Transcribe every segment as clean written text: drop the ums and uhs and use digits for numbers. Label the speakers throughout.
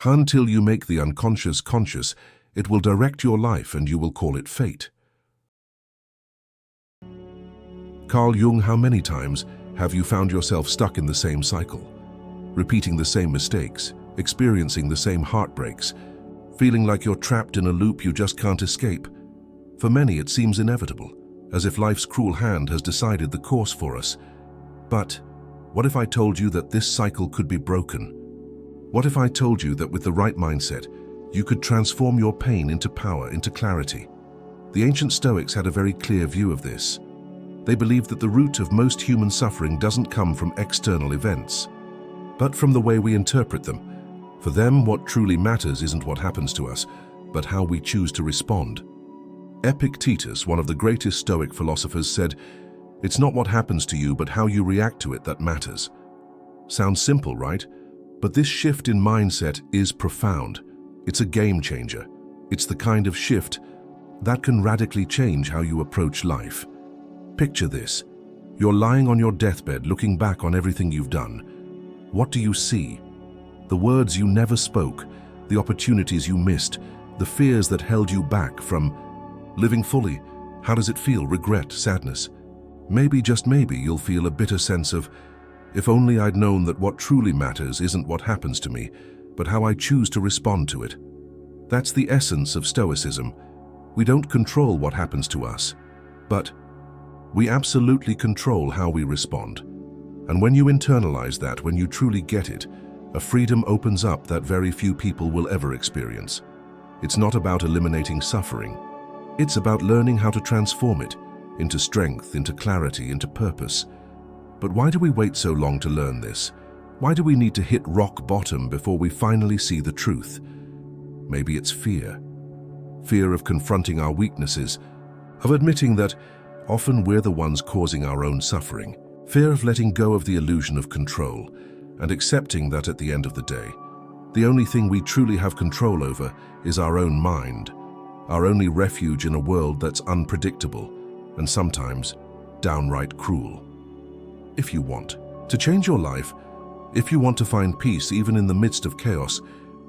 Speaker 1: Until you make the unconscious conscious, it will direct your life and you will call it fate. Carl Jung, how many times have you found yourself stuck in the same cycle, repeating the same mistakes, experiencing the same heartbreaks, feeling like you're trapped in a loop you just can't escape? For many, it seems inevitable, as if life's cruel hand has decided the course for us. But what if I told you that this cycle could be broken? What if I told you that with the right mindset, you could transform your pain into power, into clarity? The ancient Stoics had a very clear view of this. They believed that the root of most human suffering doesn't come from external events, but from the way we interpret them. For them, what truly matters isn't what happens to us, but how we choose to respond. Epictetus, one of the greatest Stoic philosophers, said, "It's not what happens to you, but how you react to it that matters." Sounds simple, right? But this shift in mindset is profound. It's a game changer. It's the kind of shift that can radically change how you approach life. Picture this. You're lying on your deathbed looking back on everything you've done. What do you see? The words you never spoke, the opportunities you missed, the fears that held you back from living fully. How does it feel? Regret, sadness? Maybe, just maybe, you'll feel a bitter sense of, if only I'd known that what truly matters isn't what happens to me, but how I choose to respond to it. That's the essence of Stoicism. We don't control what happens to us, but we absolutely control how we respond. And when you internalize that, when you truly get it, a freedom opens up that very few people will ever experience. It's not about eliminating suffering. It's about learning how to transform it into strength, into clarity, into purpose. But why do we wait so long to learn this? Why do we need to hit rock bottom before we finally see the truth? Maybe it's fear. Fear of confronting our weaknesses, of admitting that often we're the ones causing our own suffering. Fear of letting go of the illusion of control and accepting that at the end of the day, the only thing we truly have control over is our own mind, our only refuge in a world that's unpredictable and sometimes downright cruel. If you want to change your life, if you want to find peace even in the midst of chaos,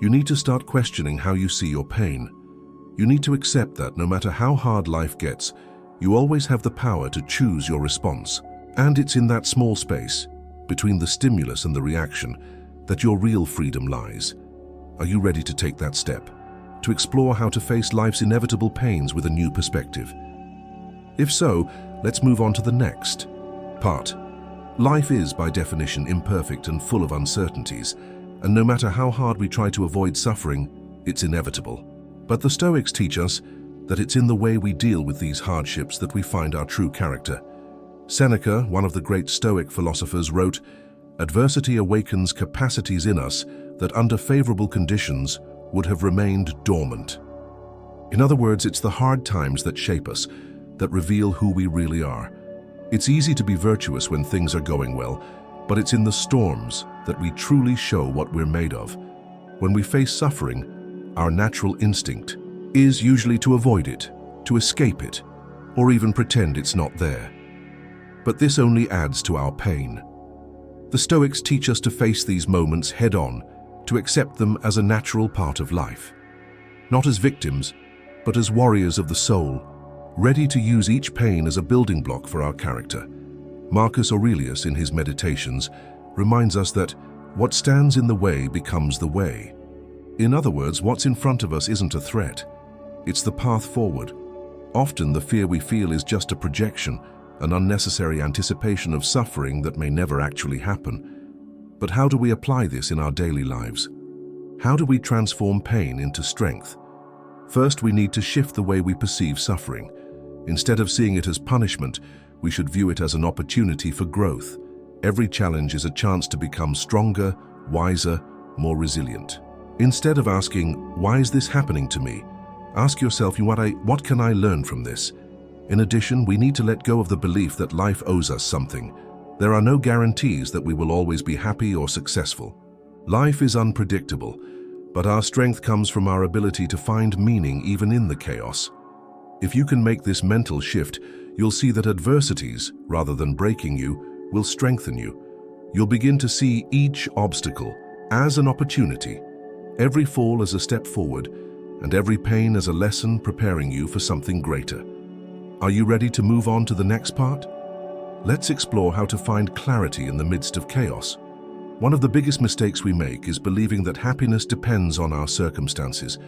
Speaker 1: you need to start questioning how you see your pain. You need to accept that no matter how hard life gets, you always have the power to choose your response. And it's in that small space, between the stimulus and the reaction, that your real freedom lies. Are you ready to take that step? To explore how to face life's inevitable pains with a new perspective? If so, let's move on to the next part. Life is, by definition, imperfect and full of uncertainties, and no matter how hard we try to avoid suffering, it's inevitable. But the Stoics teach us that it's in the way we deal with these hardships that we find our true character. Seneca, one of the great Stoic philosophers, wrote, "Adversity awakens capacities in us that under favorable conditions would have remained dormant." In other words, it's the hard times that shape us, that reveal who we really are. It's easy to be virtuous when things are going well, but it's in the storms that we truly show what we're made of. When we face suffering, our natural instinct is usually to avoid it, to escape it, or even pretend it's not there. But this only adds to our pain. The Stoics teach us to face these moments head-on, to accept them as a natural part of life. Not as victims, but as warriors of the soul, ready to use each pain as a building block for our character. Marcus Aurelius, in his Meditations, reminds us that what stands in the way becomes the way. In other words, what's in front of us isn't a threat. It's the path forward. Often the fear we feel is just a projection, an unnecessary anticipation of suffering that may never actually happen. But how do we apply this in our daily lives? How do we transform pain into strength? First, we need to shift the way we perceive suffering. Instead of seeing it as punishment, we should view it as an opportunity for growth. Every challenge is a chance to become stronger, wiser, more resilient. Instead of asking, "Why is this happening to me?" ask yourself, what can I learn from this? In addition, we need to let go of the belief that life owes us something. There are no guarantees that we will always be happy or successful. Life is unpredictable, but our strength comes from our ability to find meaning even in the chaos. If you can make this mental shift, you'll see that adversities, rather than breaking you, will strengthen you. You'll begin to see each obstacle as an opportunity, Every fall is a step forward, and every pain is a lesson preparing you for something greater. Are you ready to move on to the next part? Let's explore how to find clarity in the midst of chaos. One of the biggest mistakes we make is believing that happiness depends on our circumstances.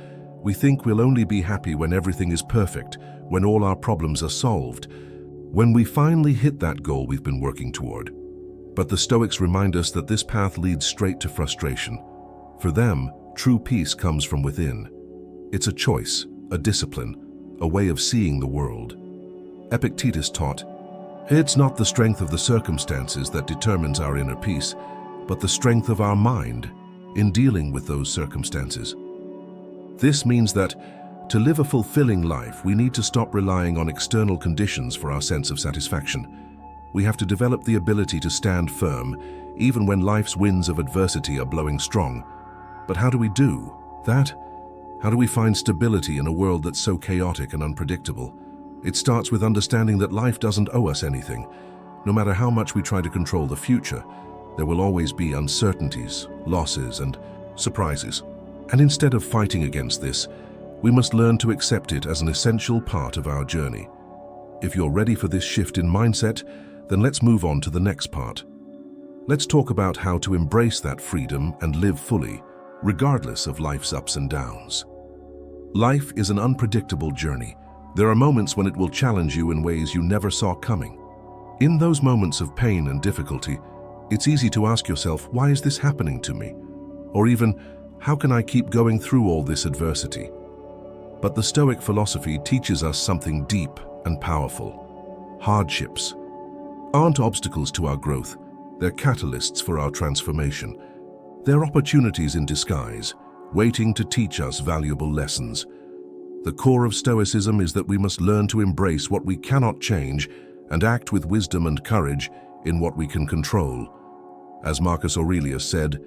Speaker 1: We think we'll only be happy when everything is perfect, when all our problems are solved, when we finally hit that goal we've been working toward. But the Stoics remind us that this path leads straight to frustration. For them, true peace comes from within. It's a choice, a discipline, a way of seeing the world. Epictetus taught, "It's not the strength of the circumstances that determines our inner peace, but the strength of our mind in dealing with those circumstances." This means that to live a fulfilling life, we need to stop relying on external conditions for our sense of satisfaction. We have to develop the ability to stand firm, even when life's winds of adversity are blowing strong. But how do we do that? How do we find stability in a world that's so chaotic and unpredictable? It starts with understanding that life doesn't owe us anything. No matter how much we try to control the future, there will always be uncertainties, losses, and surprises. And instead of fighting against this, we must learn to accept it as an essential part of our journey. If you're ready for this shift in mindset, then let's move on to the next part. Let's talk about how to embrace that freedom and live fully, regardless of life's ups and downs. Life is an unpredictable journey. There are moments when it will challenge you in ways you never saw coming. In those moments of pain and difficulty, it's easy to ask yourself, why is this happening to me? Or even, how can I keep going through all this adversity? But the Stoic philosophy teaches us something deep and powerful. Hardships aren't obstacles to our growth. They're catalysts for our transformation. They're opportunities in disguise, waiting to teach us valuable lessons. The core of Stoicism is that we must learn to embrace what we cannot change and act with wisdom and courage in what we can control. As Marcus Aurelius said,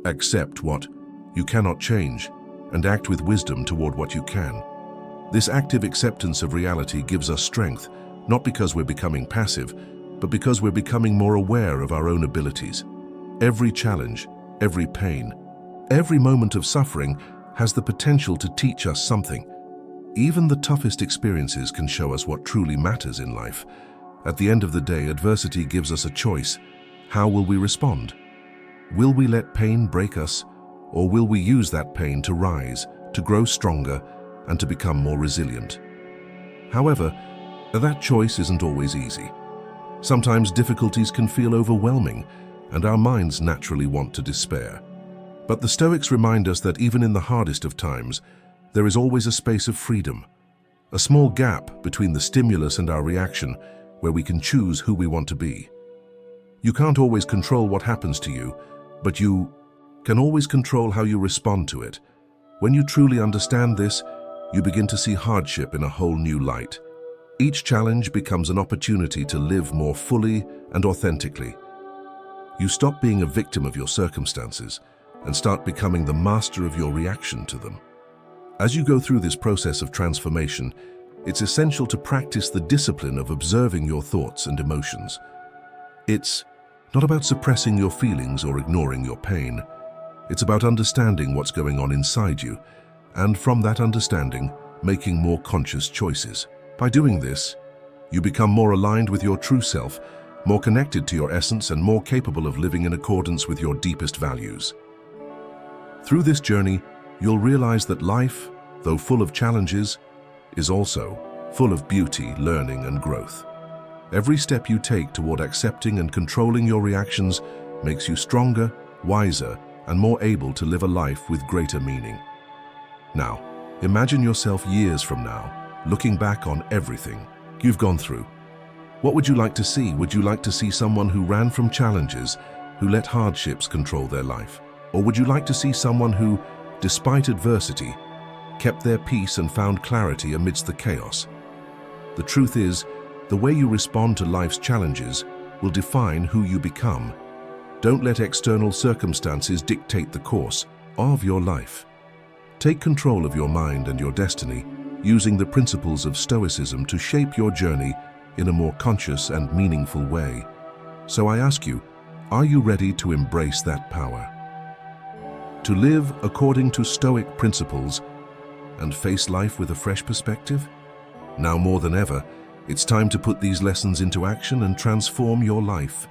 Speaker 1: accept what you cannot change and act with wisdom toward what you can. This active acceptance of reality gives us strength, not because we're becoming passive, but because we're becoming more aware of our own abilities. Every challenge, every pain, every moment of suffering has the potential to teach us something. Even the toughest experiences can show us what truly matters in life. At the end of the day, adversity gives us a choice. How will we respond? Will we let pain break us, or will we use that pain to rise, to grow stronger, and to become more resilient? However, that choice isn't always easy. Sometimes difficulties can feel overwhelming, and our minds naturally want to despair. But the Stoics remind us that even in the hardest of times, there is always a space of freedom, a small gap between the stimulus and our reaction, where we can choose who we want to be. You can't always control what happens to you, but you can always control how you respond to it. When you truly understand this, you begin to see hardship in a whole new light. Each challenge becomes an opportunity to live more fully and authentically. You stop being a victim of your circumstances and start becoming the master of your reaction to them. As you go through this process of transformation, it's essential to practice the discipline of observing your thoughts and emotions. It's not about suppressing your feelings or ignoring your pain. It's about understanding what's going on inside you, and from that understanding, making more conscious choices. By doing this, you become more aligned with your true self, more connected to your essence, and more capable of living in accordance with your deepest values. Through this journey, you'll realize that life, though full of challenges, is also full of beauty, learning, and growth. Every step you take toward accepting and controlling your reactions makes you stronger, wiser, and more able to live a life with greater meaning. Now, imagine yourself years from now, looking back on everything you've gone through. What would you like to see? Would you like to see someone who ran from challenges, who let hardships control their life? Or would you like to see someone who, despite adversity, kept their peace and found clarity amidst the chaos? The truth is, the way you respond to life's challenges will define who you become. Don't let external circumstances dictate the course of your life. Take control of your mind and your destiny, using the principles of Stoicism to shape your journey in a more conscious and meaningful way. So I ask you, are you ready to embrace that power? to live according to Stoic principles and face life with a fresh perspective? Now more than ever, it's time to put these lessons into action and transform your life.